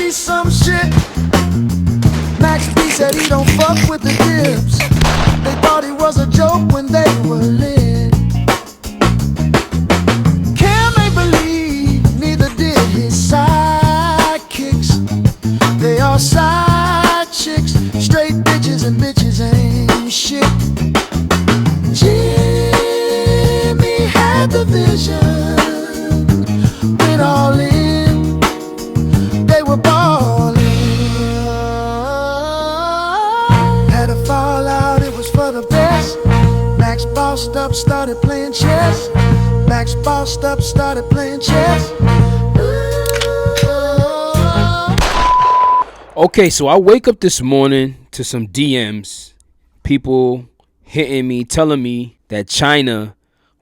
be some shit. Max B said he don't fuck with the dibs. They thought he was a joke when they were lit. Can't make believe, neither did his sidekicks. They are side chicks, straight bitches, and bitches ain't shit. Jimmy had the vision, went all in, they were ballin'. Had a fallout, it was for the best. Max bossed up, started playing chess. Max bossed up, started playing chess. Okay, so I wake up this morning to some DMs, people hitting me, telling me that Chyna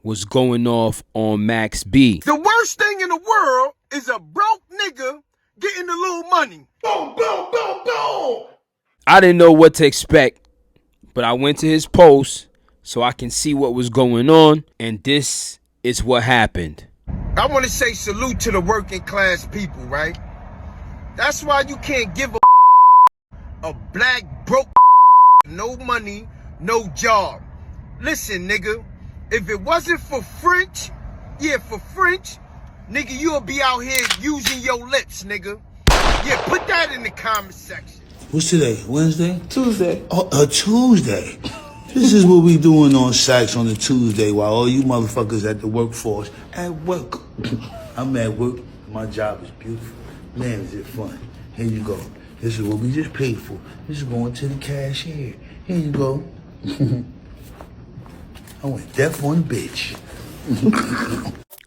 was going off on Max B. The worst thing in the world is a broke nigga getting a little money. Boom, boom, boom, boom. I didn't know what to expect, but I went to his post so I can see what was going on, and this is what happened. I want to say salute to the working class people, right? That's why you can't give a black broke no money, no job. Listen, nigga, if it wasn't for French, nigga, you'll be out here using your lips, nigga. Yeah, put that in the comment section. What's today? Wednesday? Tuesday. Oh, a Tuesday. This is what we doing on Sykes on a Tuesday while all you motherfuckers at the workforce at work. I'm at work. My job is beautiful. Man, is it fun. Here you go. This is what we just paid for. This is going to the cashier. Here you go. I went deaf on bitch.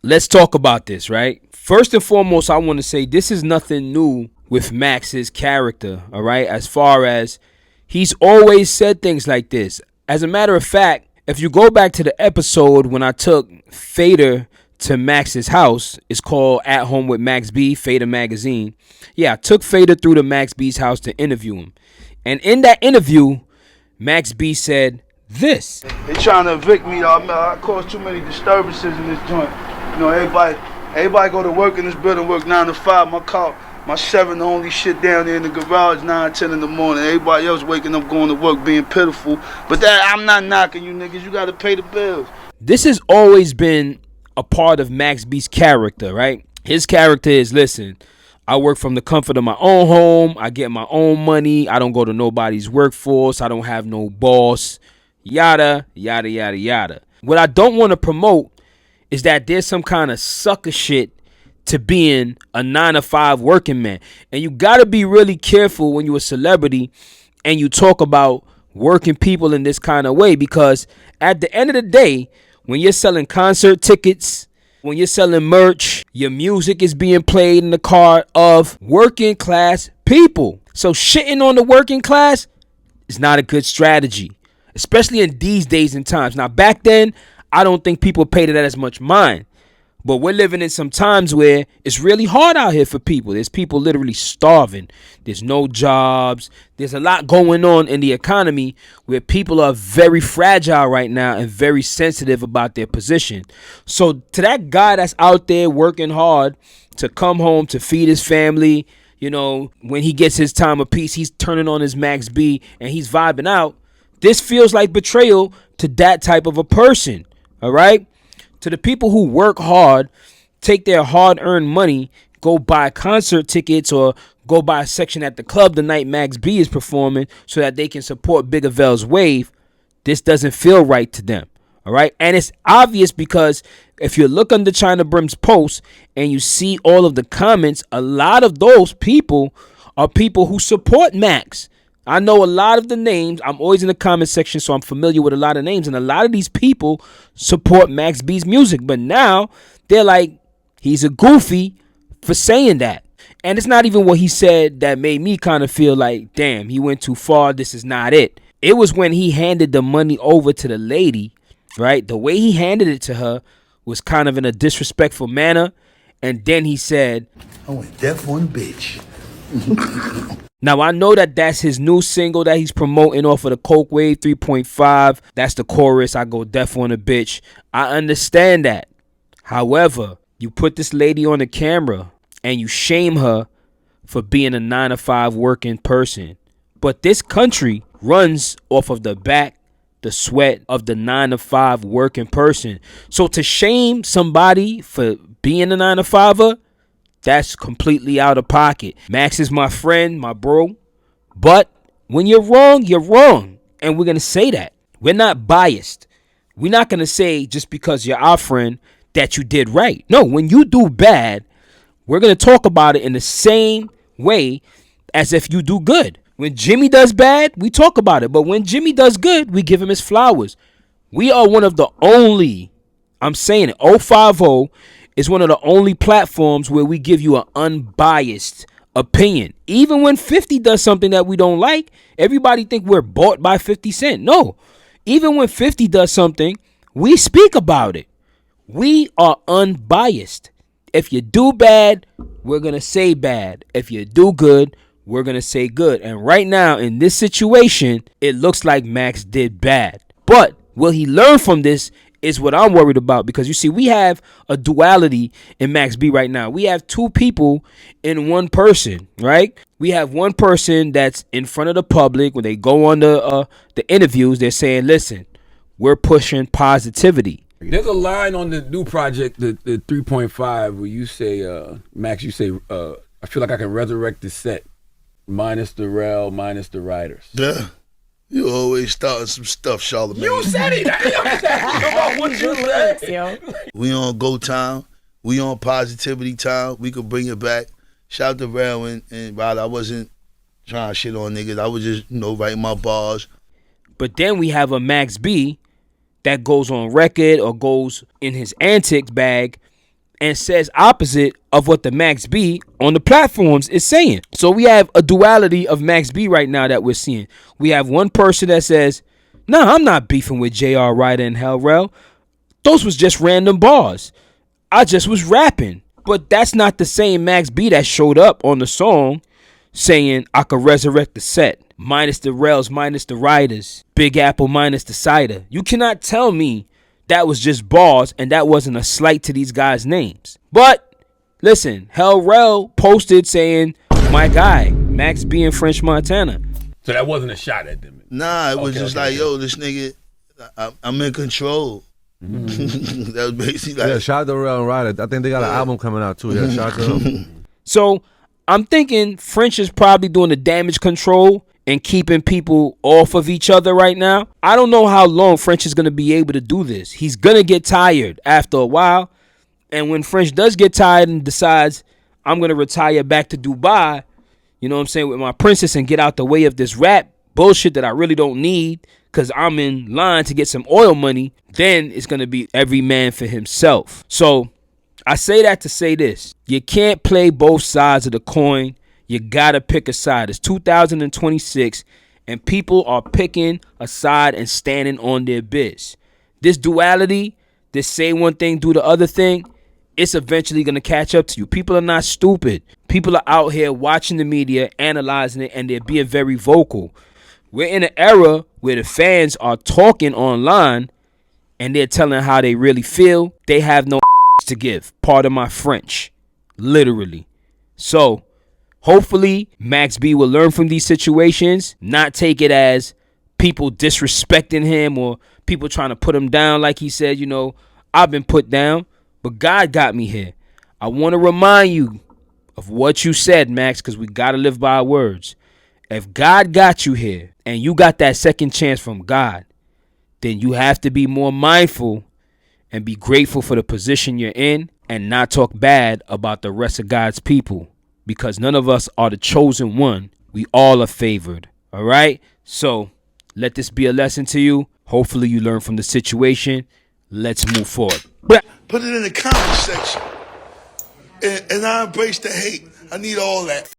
Let's talk about this, right? First and foremost, I want to say this is nothing new with Max's character, all right? As far as he's always said things like this. As a matter of fact, if you go back to the episode when I took Fader to Max's house, it's called At Home with Max B, Fader Magazine. Yeah, I took Fader through to Max B's house to interview him. And in that interview, Max B said this. They trying to evict me, though. I caused too many disturbances in this joint. You know, everybody go to work in this building, work 9 to 5. My 7 the only shit down there in the garage, 9, 10 in the morning. Everybody else waking up, going to work, being pitiful. But that, I'm not knocking you niggas. You got to pay the bills. This has always been a part of Max B's character, right? His character is, listen, I work from the comfort of my own home. I get my own money. I don't go to nobody's workforce. I don't have no boss. Yada, yada, yada, yada. What I don't want to promote is that there's some kind of sucker shit to being a 9 to 5 working man. And you got to be really careful when you're a celebrity and you talk about working people in this kind of way, because at the end of the day, when you're selling concert tickets, when you're selling merch, your music is being played in the car of working class people. So shitting on the working class is not a good strategy, especially in these days and times. Now, back then, I don't think people paid that as much mind. But we're living in some times where it's really hard out here for people. There's people literally starving. There's no jobs. There's a lot going on in the economy where people are very fragile right now and very sensitive about their position. So to that guy that's out there working hard to come home to feed his family, you know, when he gets his time of peace, he's turning on his Max B and he's vibing out. This feels like betrayal to that type of a person. All right. To the people who work hard, take their hard-earned money, go buy concert tickets or go buy a section at the club the night Max B is performing so that they can support Bigger Vell's wave, this doesn't feel right to them. All right. And it's obvious because if you look under Chyna Brim's post and you see all of the comments, a lot of those people are people who support Max. I know a lot of the names. I'm always in the comment section, so I'm familiar with a lot of names. And a lot of these people support Max B's music. But now they're like, he's a goofy for saying that. And it's not even what he said that made me kind of feel like, damn, he went too far. This is not it. It was when he handed the money over to the lady, right? The way he handed it to her was kind of in a disrespectful manner. And then he said, I went deaf on bitch. Now, I know that that's his new single that he's promoting off of the Coke Wave 3.5. That's the chorus. I go deaf on a bitch. I understand that. However, you put this lady on the camera and you shame her for being a 9-to-5 working person. But this country runs off of the sweat of the 9-to-5 working person. So to shame somebody for being a 9-to-5er, that's completely out of pocket. Max is my friend, my bro. But when you're wrong, you're wrong. And we're going to say that. We're not biased. We're not going to say just because you're our friend that you did right. No, when you do bad, we're going to talk about it in the same way as if you do good. When Jimmy does bad, we talk about it. But when Jimmy does good, we give him his flowers. We are one of the only, I'm saying it, 050 is one of the only platforms where we give you an unbiased opinion. Even when 50 does something that we don't like, everybody think we're bought by 50 Cent. No. Even when 50 does something, we speak about it. We are unbiased. If you do bad, we're going to say bad. If you do good, we're going to say good. And right now, in this situation, it looks like Max did bad. But will he learn from this is what I'm worried about. Because you see, we have a duality in Max B right now. We have two people in one person, right? We have one person that's in front of the public. When they go on the interviews, they're saying, listen, we're pushing positivity. There's a line on the new project, the 3.5, where you say, Max, you say, I feel like I can resurrect the set, minus the rail, minus the riders. Yeah. You always starting some stuff, Charlamagne. You said it. About what you said. We on go time. We on positivity time. We could bring it back. Shout out to Rail and Rod. I wasn't trying to shit on niggas. I was just, writing my bars. But then we have a Max B that goes on record or goes in his antics bag and says opposite of what the Max B on the platforms is saying. So we have a duality of Max B right now that we're seeing. We have one person that says, nah, I'm not beefing with J.R. Ryder and Hell Rel. Those was just random bars. I just was rapping. But that's not the same Max B that showed up on the song saying I could resurrect the set. Minus the rails, minus the riders. Big Apple minus the cider. You cannot tell me that was just bars and that wasn't a slight to these guys' names. But listen, Hell Rel posted saying, my guy, Max B in French Montana. So that wasn't a shot at them? Nah, it was just like, yo, this nigga, I'm in control. Mm-hmm. That was basically like... Yeah, shout out to Rail and Ryder. I think they got an album coming out too. Yeah, shout out to them. So I'm thinking French is probably doing the damage control and keeping people off of each other right now. I don't know how long French is going to be able to do this. He's going to get tired after a while. And when French does get tired and decides, I'm going to retire back to Dubai, you know what I'm saying, with my princess and get out the way of this rap bullshit that I really don't need because I'm in line to get some oil money, then it's going to be every man for himself. So I say that to say this. You can't play both sides of the coin. You gotta pick a side. It's 2026, and people are picking a side and standing on their biz. This duality, this say one thing, do the other thing, it's eventually gonna catch up to you. People are not stupid. People are out here watching the media, analyzing it, and they're being very vocal. We're in an era where the fans are talking online, and they're telling how they really feel. They have no to give. Pardon my French. Literally. So hopefully, Max B will learn from these situations, not take it as people disrespecting him or people trying to put him down. Like he said, I've been put down, but God got me here. I want to remind you of what you said, Max, because we got to live by our words. If God got you here and you got that second chance from God, then you have to be more mindful and be grateful for the position you're in and not talk bad about the rest of God's people. Because none of us are the chosen one. We all are favored. All right? So let this be a lesson to you. Hopefully you learn from the situation. Let's move forward. Put it in the comment section. And I embrace the hate. I need all that.